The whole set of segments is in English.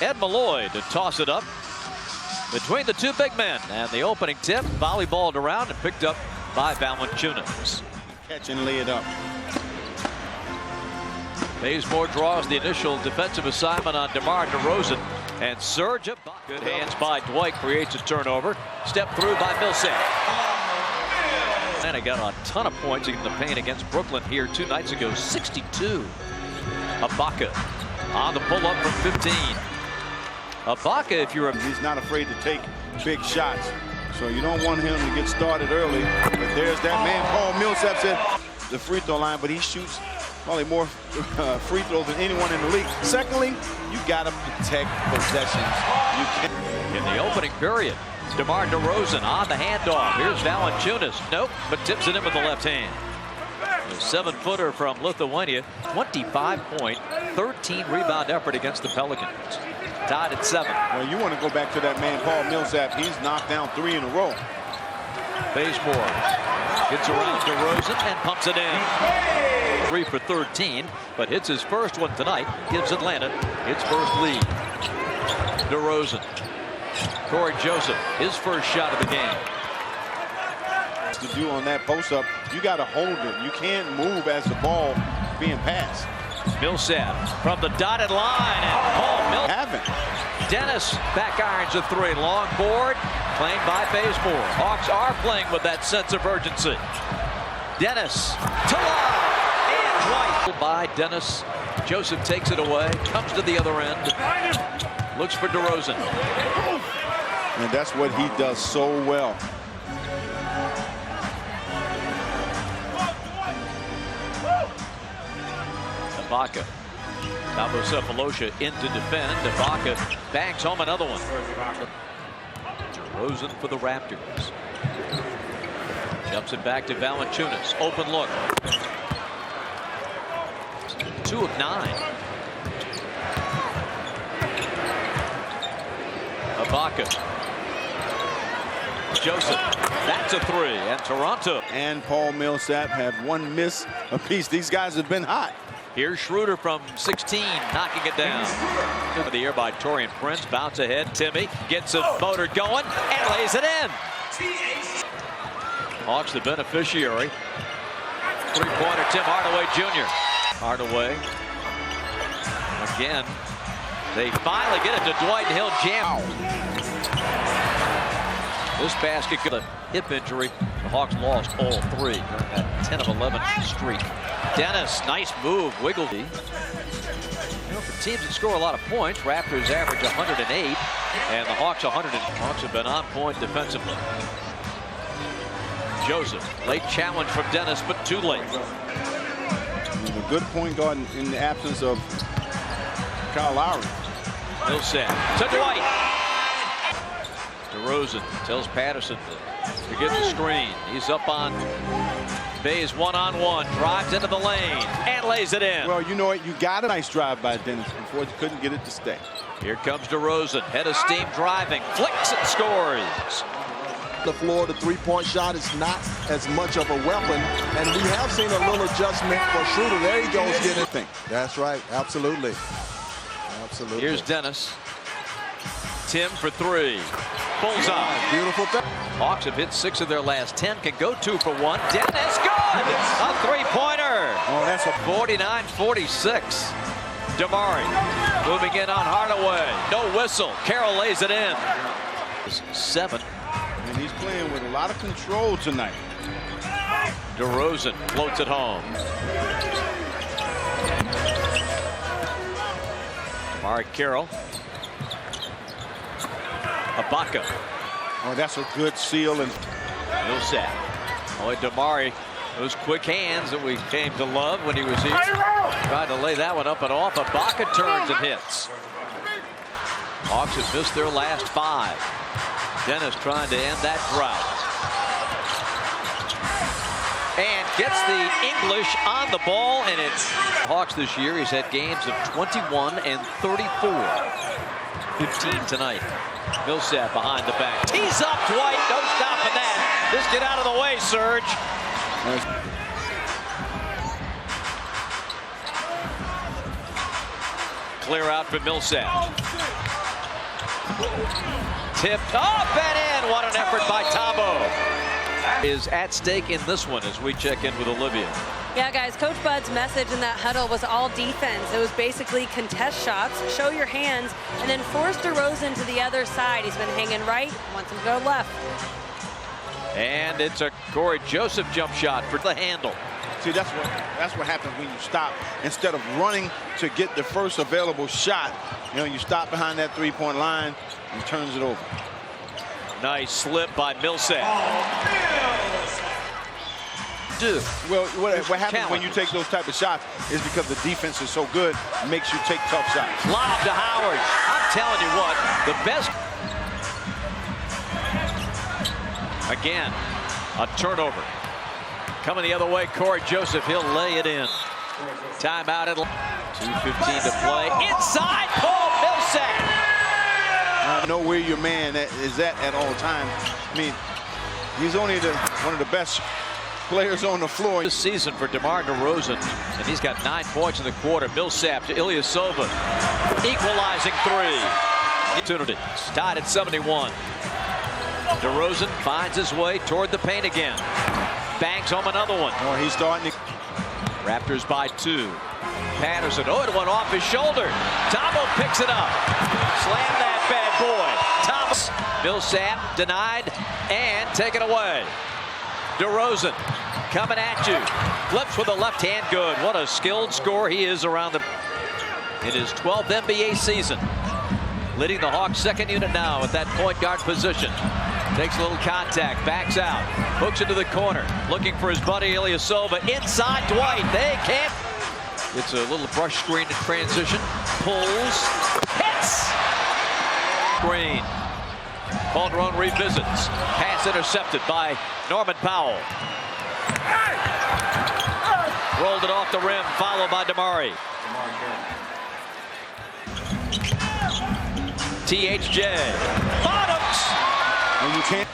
Ed Malloy to toss it up between the two big men. And the opening tip, volleyballed around and picked up by Valanciunas. Catch and lay it up. Bazemore draws the initial defensive assignment on DeMar DeRozan. And Serge Ibaka. Good hands by Dwight, creates a turnover. Step through by Millsap. And he got a ton of points in the paint against Brooklyn here 2 nights ago. 62. Ibaka on the pull-up from 15. Ibaka, if you're he's not afraid to take big shots. So you don't want him to get started early. But there's that man, Paul Millsap, at the free throw line, but he shoots probably more free throws than anyone in the league. Secondly, you got to protect possessions. You can. In the opening period, DeMar DeRozan on the handoff. Here's Valanciunas. Nope, but tips it in with the left hand. A 7-footer from Lithuania. 25-point, 13-rebound effort against the Pelicans. Tied at 7. Well, you want to go back to that man, Paul Millsap. He's knocked down 3 in a row. Bazemore gets around DeRozan and pumps it in. 3 for 13, but hits his first one tonight. Gives Atlanta its first lead. DeRozan. Corey Joseph, his first shot of the game. To do on that post-up, you got to hold it. You can't move as the ball being passed. Millsap from the dotted line, and Paul Millsap. Dennis back irons a 3. Long board, claimed by Bazemore. Hawks are playing with that sense of urgency. Dennis to line, and Dwight by Dennis. Joseph takes it away, comes to the other end, looks for DeRozan. And that's what he does so well. Ibaka. Cephalosha in to defend. Ibaka bangs home another one. DeRozan for the Raptors. Jumps it back to Valanciunas. Open look. 2 of 9. Ibaka. Joseph. That's a 3. And Toronto. And Paul Millsap have 1 miss apiece. These guys have been hot. Here's Schroeder from 16, knocking it down. To the air by Taurean Prince. Bounce ahead. Timmy gets a motor going and lays it in. Hawks the beneficiary. 3-pointer Tim Hardaway Jr. Hardaway. Again. They finally get it to Dwight and he'll jam. This basket got a hip injury. The Hawks lost all 3 during that 10 of 11 streak. Dennis, nice move, wiggled. You know, for teams that score a lot of points, Raptors average 108, and the Hawks 100. Hawks have been on point defensively. Joseph, late challenge from Dennis, but too late. He's a good point guard in the absence of Kyle Lowry. Millsap to Dwight. DeRozan tells Patterson to get the screen. He's up on Bays 1-on-1, drives into the lane and lays it in. Well, you know what? You got a nice drive by Dennis before you couldn't get it to stay. Here comes DeRozan, head of steam driving, flicks and scores. The floor, the 3-point shot is not as much of a weapon, and we have seen a little adjustment for Schroeder. There he goes getting it. That's right, absolutely. Absolutely. Here's Dennis. Tim for 3. Bullseye. Beautiful thing. Hawks have hit 6 of their last 10. Can go 2 for 1. Dennis, good! A 3-pointer. Oh, that's a 49-46. Damari moving in on Hardaway. No whistle. Carroll lays it in. 7. And he's playing with a lot of control tonight. DeRozan floats it home. Damari Carroll. Ibaka. Oh, that's a good seal. And Millsap. Oh, Damari, those quick hands that we came to love when he was here. Tried to lay that one up and off. Ibaka turns and hits. Hawks have missed their last 5. Dennis trying to end that drought. And gets the English on the ball, and it's Hawks this year. He's had games of 21 and 34. 15 tonight. Millsap behind the back. Tees up Dwight. No stopping that. Just get out of the way, Serge. clear out for Millsap. Tipped up and in. What an effort by Tabo. Is at stake in this one as we check in with Olivia. Yeah, guys, Coach Bud's message in that huddle was all defense. It was basically contest shots, show your hands, and then force DeRozan to the other side. He's been hanging right, wants him to go left. And it's a Corey Joseph jump shot for the handle. See, that's what happens when you stop. Instead of running to get the first available shot, you stop behind that three-point line and turns it over. Nice slip by Millsap. Well, what happens when you take those type of shots is because the defense is so good, it makes you take tough shots. Lob to Howard. I'm telling you what, the best. Again, a turnover. Coming the other way, Corey Joseph, he'll lay it in. Timeout at 2:15 to play. Inside, Paul Millsap. Know where your man is at all times. I mean, he's only one of the best players on the floor. This season for DeMar DeRozan, and he's got 9 points in the quarter. Millsap to Ilyasova, equalizing 3. Opportunity, tied at 71. DeRozan finds his way toward the paint again. Bangs home another one. Oh, he's starting to... Raptors by 2. Patterson, oh, it went off his shoulder. Tabo picks it up. Slam that bad boy. Thomas, Millsap denied and taken away. DeRozan coming at you. Flips with the left hand, good. What a skilled scorer he is around the... In his 12th NBA season. Leading the Hawks' second unit now at that point guard position. Takes a little contact, backs out, hooks into the corner, looking for his buddy Ilyasova. Inside Dwight, they can't. It's a little brush screen in transition. Pulls, hits. Screen. Calderon revisits. Pass intercepted by Norman Powell. Rolled it off the rim, followed by Damari. THJ. Bottoms. And you can't.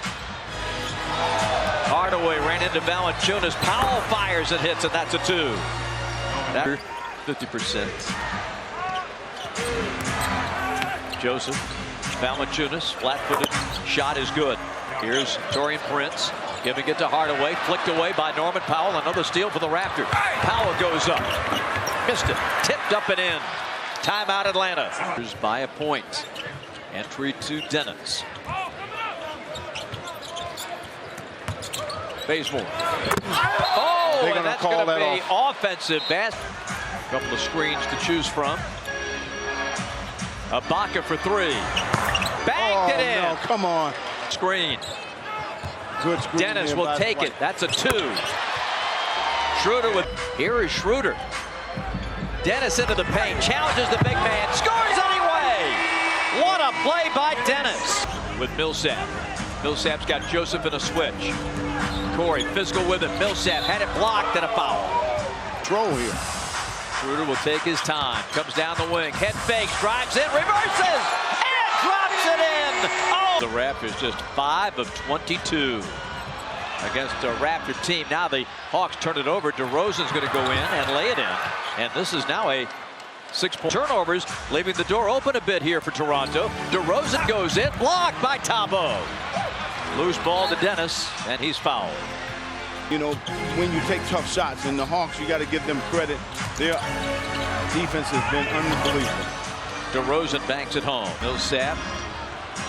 Hardaway ran into Valanciunas. Powell fires and hits, and that's a 2. That 50%. Joseph, Valanciunas, flat-footed shot is good. Here's Taurean Prince giving it to Hardaway, flicked away by Norman Powell. Another steal for the Raptors. Powell goes up, missed it, tipped up and in. Timeout Atlanta. By a point. Entry to Dennis. Bazemore. Oh, and that's going to be offensive basket. A couple of screens to choose from. Ibaka for 3. Banked it in. No, come on. Screen. Good screen. Dennis will take it. That's a 2. Schroeder with. Here is Schroeder. Dennis into the paint. Challenges the big man. Scores anyway. What a play by Dennis. With Millsap. Millsap's got Joseph in a switch. Corey physical with it. Millsap had it blocked and a foul. Throw here. Schroeder will take his time. Comes down the wing. Head fakes. Drives in. Reverses. And drops it in. Oh! The Raptors just 5 of 22 against a Raptor team. Now the Hawks turn it over. DeRozan's going to go in and lay it in. And this is now a 6-point turnovers, leaving the door open a bit here for Toronto. DeRozan goes in. Blocked by Tabo. Loose ball to Dennis, and he's fouled. You know, when you take tough shots, and the Hawks, you got to give them credit. Their defense has been unbelievable. DeRozan banks it home. Millsap,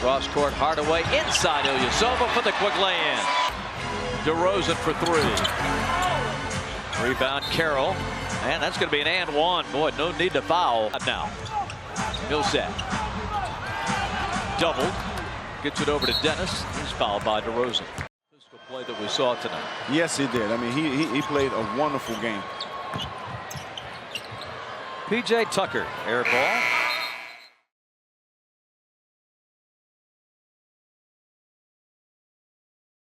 cross court, Hardaway, inside Ilyasova for the quick lay-in. DeRozan for 3. Rebound, Carroll, and that's going to be an and 1. Boy, no need to foul now. Millsap. Doubled. Gets it over to Dennis. He's fouled by DeRozan. Physical play that we saw tonight. Yes, he did. I mean, he played a wonderful game. P.J. Tucker, air ball.